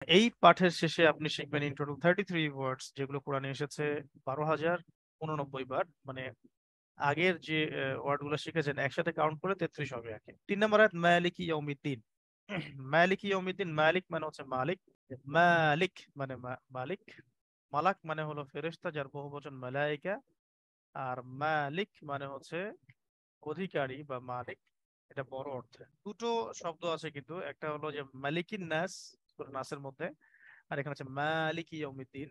এই পাঠের শেষে আপনি শিখবেন ইন টোটাল 33 ওয়ার্ডস, যেগুলো কোরআনে এসেছে 12,089 বার। মানে আগের যে ওয়ার্ড গুলো শিখেছেন একসাথে কাউন্ট করে 33 হবে আর কি। 3 নম্বর আয়াত মালিকি ইয়াউমিদ্দিন। মালিকি ইয়াউমিদ্দিন, মালিক মানে হচ্ছে মালিক। মালিক মানে মালিক। মালাক মানে হলো ফেরেশতা, যার বহুবচন মালাইকা। আর মালিক মানে হচ্ছে অধিকারী বা মালিক। এটা বড় অর্থে। দুটো শব্দ আছে কিন্তু, একটা হলো যে মালিকিন নাস সূরা নাসের মধ্যে, আর এখানে আছে মালিকি ইয়াউমিদ্দিন।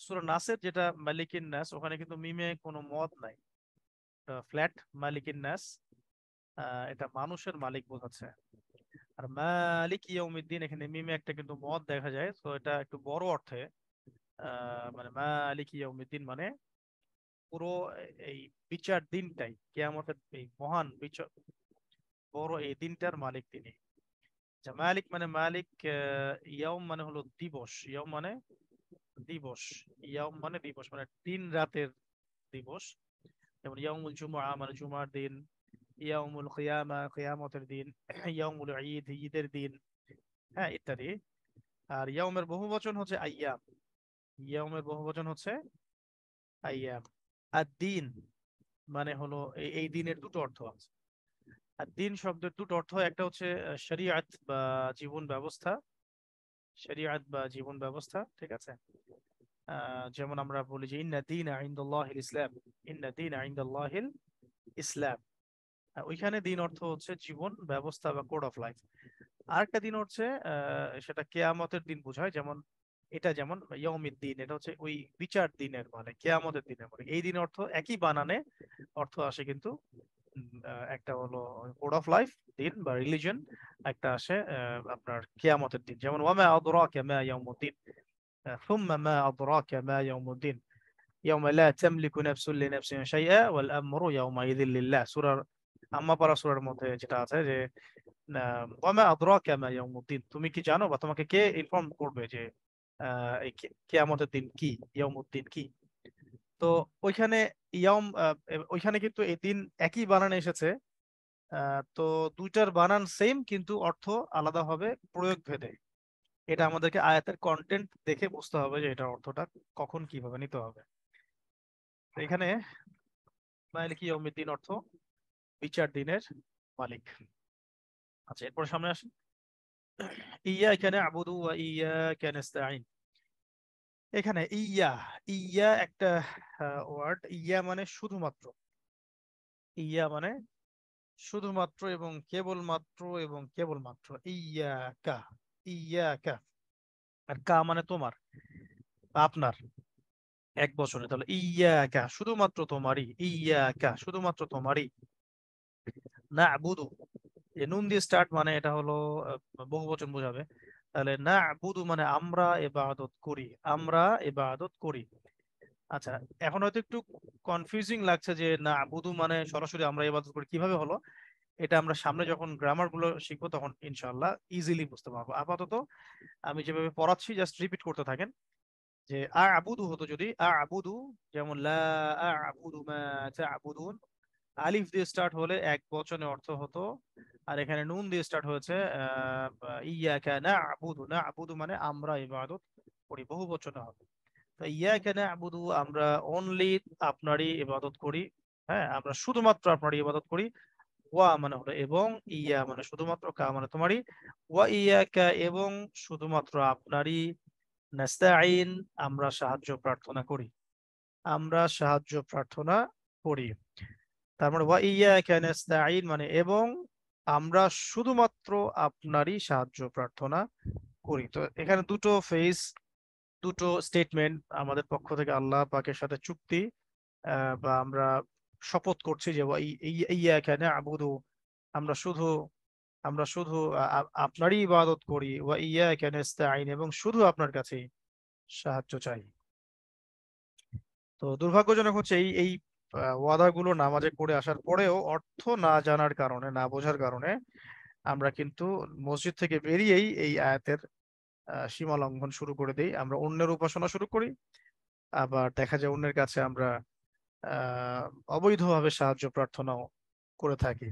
সূরা নাসের যেটা মালিকিন নাস, ওখানে কিন্তু মিমে কোনো মদ নাই, ফ্ল্যাট মালিকিন নাস। এটা মানুষের মালিক বোঝাচ্ছে। আর মালিক ইয়াউমিদ্দিন, এখানে মিমে একটা কিন্তু মদ দেখা যায়, তো এটা একটু বড় অর্থে। মানে মালিক ইয়াউমিদ্দিন মানে পুরো এই বিচার দিনটাই, কিয়ামতের এই মহান বিচার, বড় এই দিনটার মালিক তিনি। আচ্ছা, মালিক মানে মালিক। ইয়াউম মানে হলো দিবস, ইয়াউম মানে দিবস। ইয়াউম মানে দিবস, মানে দিন রাতের দিবস। যেমন ইয়াউমুল জুমআ মানে জুমার দিন, ইয়াউমুল কিয়ামা কিয়ামতের দিন, ইয়াউমুল ঈদ ঈদের দিন, হ্যাঁ, ইত্যাদি। আর ইয়াউমের বহুবচন হচ্ছে আইয়াম। ইয়াউমের বহুবচন হচ্ছে আইয়াম। আর দিন মানে হলো এই দিনের দুটো অর্থ আছে। আর দিন শব্দের দুটো অর্থ, একটা হচ্ছে শরিয়াত বা জীবন ব্যবস্থা। শরিয়াত বা জীবন ব্যবস্থা, ঠিক আছে। যেমন আমরা বলি যে ইন্না দীনা ইনদাল্লাহিল ইসলাম। ইন্না দীনা ইনদাল্লাহিল ইসলাম। ওইখানে দিন অর্থ হচ্ছে জীবন ব্যবস্থা বা কোড অফ লাইফ। আরেকটা দিন হচ্ছে সেটা কেয়ামতের দিন বোঝায়। যেমন এটা যেমন ইয়ৌমিদ দিন, এটা হচ্ছে ওই বিচার দিনের, মানে কেয়ামতের দিনের, মানে এই দিন অর্থ একই বানানে অর্থ আসে কিন্তু। একটা হলো কোড অফ লাইফ দিন বা রিলিজন, একটা আসে আপনার কেয়ামতের দিন। যেমন ওয়ামা আদরাকা মা ইয়াউমুদ্দিন, সুম্মা মা আদরাকা মা ইয়াউমুদ্দিন, ইয়াউমা লা তামলিকু নাফসুন লিনাফসিন শাইআ ওয়াল আমরু ইয়াউমাইযিন লিল্লাহ। সূরার আম্মা পারা সূরার মধ্যে যেটা আছে যে ওয়ামা আদরাকা মা ইয়াউমুদ্দিন, তুমি কি জানো বা তোমাকে কে ইনফর্ম করবে যে এই কিয়ামতের দিন কি, ইয়াউমুদ্দিন কি। তো ওইখানে ইয়াউম, ওইখানে কিন্তু এই দিন একই বানানে এসেছে। তো দুইটার বানান সেম, কিন্তু অর্থ আলাদা হবে প্রয়োগ ভেদে। এটা আমাদেরকে আয়াতের কন্টেন্ট দেখে বুঝতে হবে যে এটার অর্থটা কখন কিভাবে নিতে হবে। তো এখানে মালিক ইয়াউমিদ্দিন অর্থ বিচার দিনের মালিক। আচ্ছা, এরপর সামনে আসেন। ইয়াকা না'বুদু ওয়া ইয়াকা নাস্তাঈন। এখানে ইয়া, ইয়া একটা ওয়ার্ড। ইয়া মানে শুধুমাত্র, ইয়া মানে শুধুমাত্র এবং কেবলমাত্র এবং কেবলমাত্র। ইয়াকা, ইয়াকা। আর কা মানে তোমার বা আপনার, এক বছরে। তাহলে ইয়াকা শুধুমাত্র তোমারই, ইয়াকা শুধুমাত্র তোমারই। না'বুদু, যে নুন দিয়ে স্টার্ট, মানে এটা হলো বহুবচন বোঝাবে। তাহলে না'বুদু মানে আমরা ইবাদত করি, আমরা ইবাদত করি। আচ্ছা, এখন হয়তো একটু কনফিউজিং লাগছে যে না'বুদু মানে সরাসরি আমরা ইবাদত করি কিভাবে হলো। এটা আমরা সামনে যখন গ্রামার গুলো শিখবো তখন ইনশাআল্লাহ ইজিলি বুঝতে পারবো। আপাতত আমি যেভাবে পড়াচ্ছি জাস্ট রিপিট করতে থাকেন। যে আ'বুদু হতো যদি আ'বুদু, যেমন লা আ'বুদু মা তা'বুদুন, আলিফ দিয়ে স্টার্ট হলে এক বচনে অর্থ হতো। আর এখানে নুন দিয়ে স্টার্ট হয়েছে ইয়াকা না'বুদু, না'বুদু মানে আমরা ইবাদত করি, বহু বচনে হবে। তো ইয়াকা না'বুদু আমরা অনলি আপনারই ইবাদত করি। হ্যাঁ, আমরা শুধুমাত্র আপনারই ইবাদত করি। ওয়া মানে হলো এবং, ইয়া মানে শুধুমাত্র, কা মানে তোমারই। ওয়া ইয়াকা এবং শুধুমাত্র আপনারই, নাস্তাঈন আমরা সাহায্য প্রার্থনা করি, আমরা সাহায্য প্রার্থনা করি। তার মানে ওয়া ইয়াকা নাস্তাঈন মানে এবং আমরা শুধুমাত্র আপনারই সাহায্য প্রার্থনা করি। তো এখানে দুটো ফেজ, দুটো স্টেটমেন্ট আমাদের পক্ষ থেকে আল্লাহ পাকের সাথে চুক্তি, বা আমরা শপথ করছি যে ইয়াকা না'বুদু, আমরা শুধু, আমরা শুধু আপনারই ইবাদত করি। ওয়া ইয়াকা নাস্তাঈন এবং শুধু আপনার কাছেই সাহায্য চাই। তো দুর্ভাগ্যজনক হচ্ছে এই এই ওয়াদাগুলো নামাজে করে আসার পরেও অর্থ না জানার কারণে, না বোঝার কারণে আমরা কিন্তু মসজিদ থেকে বেরিয়েই এই আয়াতের সীমা লঙ্ঘন শুরু করে দেই। আমরা অন্যের উপাসনা শুরু করি, আবার দেখা যায় অন্যের কাছে আমরা আহ অবৈধভাবে সাহায্য প্রার্থনাও করে থাকি।